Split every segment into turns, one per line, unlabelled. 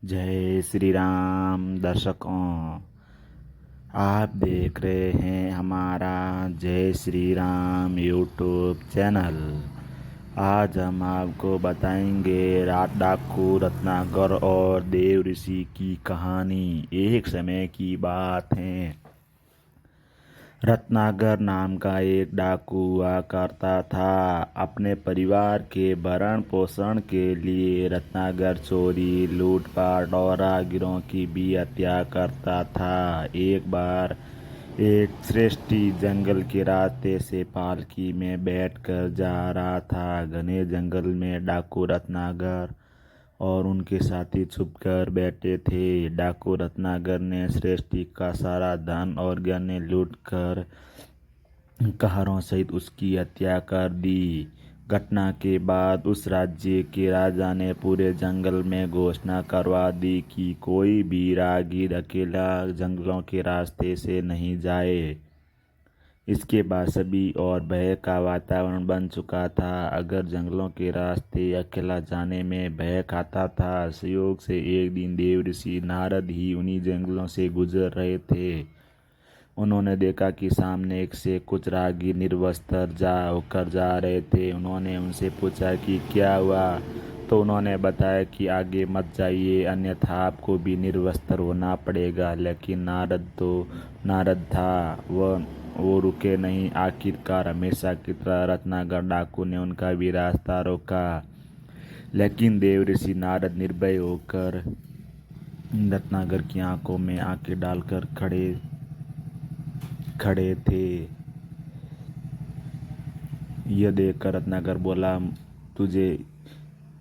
जय श्री राम दर्शकों, आप देख रहे हैं हमारा जय श्री राम यूट्यूब चैनल। आज हम आपको बताएंगे रात डाकू रत्नाकर और देव ऋषि की कहानी। एक समय की बात है, रत्नाकर नाम का एक डाकू हुआ करता था। अपने परिवार के भरण पोषण के लिए रत्नाकर चोरी, लूटपाट और राहगीरों की भी हत्या करता था। एक बार एक श्रेष्ठी जंगल के रास्ते से पालकी में बैठकर जा रहा था। घने जंगल में डाकू रत्नाकर और उनके साथी छुपकर बैठे थे। डाकू रत्नाकर ने श्रेष्ठी का सारा धन और गहने लूटकर कहारों सहित उसकी हत्या कर दी। घटना के बाद उस राज्य के राजा ने पूरे जंगल में घोषणा करवा दी कि कोई भी राहगीर अकेला जंगलों के रास्ते से नहीं जाए। इसके बाद सभी और भय का वातावरण बन चुका था। अगर जंगलों के रास्ते अकेला जाने में भय खाता था। संयोग से एक दिन देव ऋषि नारद ही उन्हीं जंगलों से गुजर रहे थे। उन्होंने देखा कि सामने एक से कुछ राहगीर निर्वस्त्र होकर जा रहे थे। उन्होंने उनसे पूछा कि क्या हुआ, तो उन्होंने बताया कि आगे मत जाइए, अन्यथा आपको भी निर्वस्त्र होना पड़ेगा। लेकिन नारद था, वो रुके नहीं। आखिरकार हमेशा की तरह रत्नाकर डाकू ने उनका भी रास्ता रोका। लेकिन देव ऋषि नारद निर्भय होकर रत्नाकर की आंखों में आंखें डालकर खड़े थे। यह देखकर रत्नाकर बोला, तुझे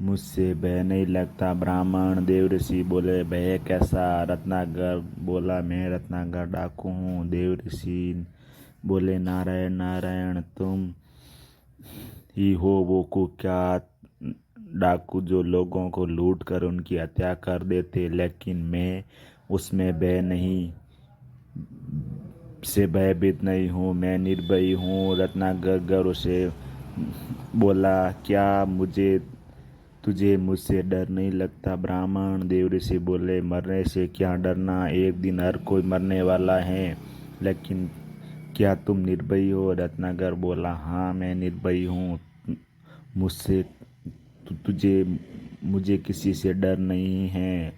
मुझसे भय नहीं लगता ब्राह्मण? देव ऋषि बोले, भय कैसा? रत्नाकर बोला, मैं रत्नाकर डाकू हूँ। देव ऋषि बोले, नारायण नारायण, तुम ही हो वो कुख्यात डाकू जो लोगों को लूट कर उनकी हत्या कर देते। लेकिन मैं उसमें भयभीत नहीं हूँ, मैं निर्भय हूँ। रत्नाकर गर्व से बोला, क्या तुझे मुझसे डर नहीं लगता ब्राह्मण? देव ऋषि बोले, मरने से क्या डरना, एक दिन हर कोई मरने वाला है। लेकिन क्या तुम निर्भय हो? रत्नाकर बोला, हाँ मैं निर्भय हूँ। मुझसे मुझे किसी से डर नहीं है।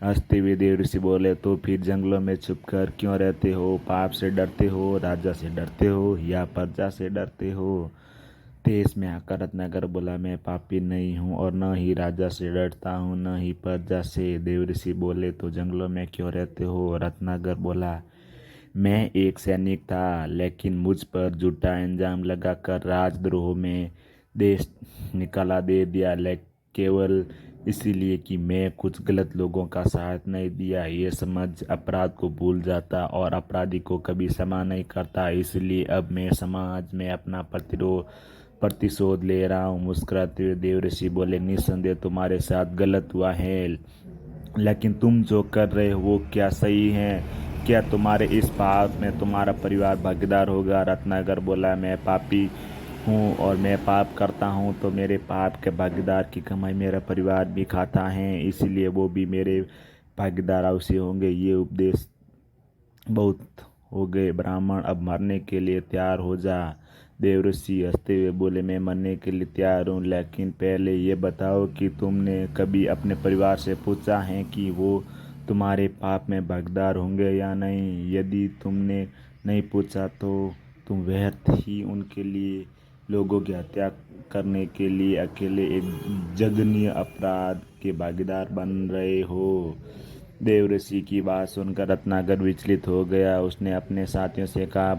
हंसते हुए देव ऋषि बोले, तो फिर जंगलों में छुपकर क्यों रहते हो? पाप से डरते हो, राजा से डरते हो, या प्रजा से डरते हो? तेज में आकर रत्नाकर बोला, मैं पापी नहीं हूँ और न ही राजा से डरता हूँ, न ही प्रजा से। देव ऋषि बोले, तो जंगलों में क्यों रहते हो? रत्नाकर बोला, मैं एक सैनिक था, लेकिन मुझ पर झूठा इल्जाम लगाकर राजद्रोह में देश निकाला दे दिया। केवल इसीलिए कि मैं कुछ गलत लोगों का साथ नहीं दिया। ये समझ अपराध को भूल जाता और अपराधी को कभी क्षमा नहीं करता। इसलिए अब मैं समाज में अपना प्रतिशोध ले रहा हूँ। मुस्कुराते हुए देव ऋषि बोले, निस्संदेह तुम्हारे साथ गलत हुआ है, लेकिन तुम जो कर रहे हो वो क्या सही है? क्या तुम्हारे इस पाप में तुम्हारा परिवार भागीदार होगा? रत्नाकर बोला, मैं पापी हूँ और मैं पाप करता हूँ, तो मेरे पाप के भागीदार की कमाई मेरा परिवार भी खाता है, इसलिए वो भी मेरे भागीदार अवश्य होंगे। ये उपदेश बहुत हो गए ब्राह्मण, अब मरने के लिए तैयार हो जा। देव ऋषि हंसते हुए बोले, मैं मरने के लिए तैयार हूँ, लेकिन पहले ये बताओ कि तुमने कभी अपने परिवार से पूछा है कि वो तुम्हारे पाप में भागीदार होंगे या नहीं? यदि तुमने नहीं पूछा तो तुम व्यर्थ ही उनके लिए लोगों की हत्या करने के लिए अकेले एक जघन्य अपराध के भागीदार बन रहे हो। देव ऋषि की बात सुनकर रत्नाकर विचलित हो गया। उसने अपने साथियों से कहा,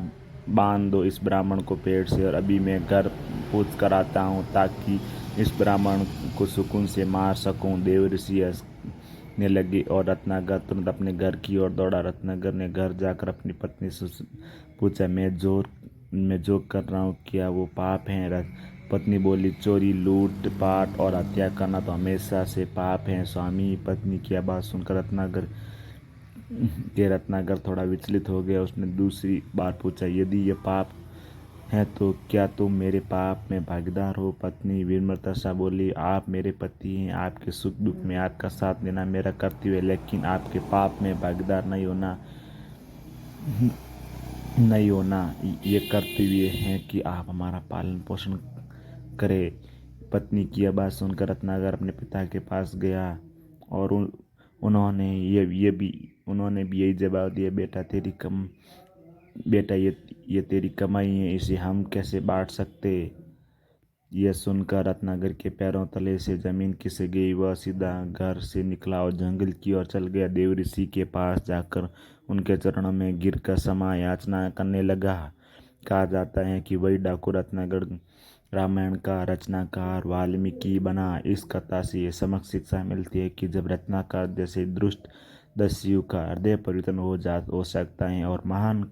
बांध दो इस ब्राह्मण को पेड़ से और अभी मैं घर पूछ कर आता हूँ, ताकि इस ब्राह्मण को सुकून से मार सकूं। देव ऋषि हंसने लगे और रत्नाकर तुरंत अपने घर की ओर दौड़ा। रत्नाकर ने घर जाकर अपनी पत्नी से पूछा, मैं जो कर रहा हूँ क्या वो पाप है? पत्नी बोली, चोरी, लूट पाट और हत्या करना तो हमेशा से पाप है स्वामी। पत्नी की बात सुनकर रत्नाकर थोड़ा विचलित हो गया। उसने दूसरी बार पूछा, यदि ये पाप है तो क्या तुम मेरे पाप में भागीदार हो? पत्नी विनम्रता सा बोली, आप मेरे पति हैं, आपके सुख दुख में आपका साथ देना मेरा कर्तव्य है, लेकिन आपके पाप में भागीदार नहीं होना ये कर्तव्य है कि आप हमारा पालन पोषण करें। पत्नी की यह बात सुनकर रत्नाकर अपने पिता के पास गया और उन्होंने भी यही जवाब दिया, बेटा ये तेरी कमाई है, इसे हम कैसे बांट सकते? यह सुनकर रत्नाकर के पैरों तले से जमीन खिसक गई। वह सीधा घर से निकला और जंगल की ओर चल गया। देव ऋषि के पास जाकर उनके चरणों में गिरकर क्षमा याचना करने लगा। कहा जाता है कि वही डाकू रत्नाकर रामायण का रचनाकार वाल्मीकि बना। इस कथा से ये समझ शिक्षा मिलती है कि जब रत्नाकर जैसे दुष्ट दस्यु का हृदय परिवर्तन हो सकता है और महान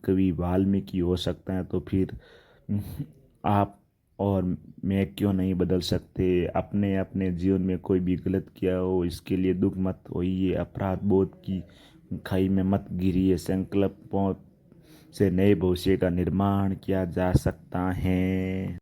कवि वाल्मीकि हो सकता है, तो फिर आप और मैं क्यों नहीं बदल सकते? अपने अपने जीवन में कोई भी गलत किया हो इसके लिए दुख मत होइए, अपराध बोध की खाई में मत गिरिए। संकल्पों से नए भविष्य का निर्माण किया जा सकता है।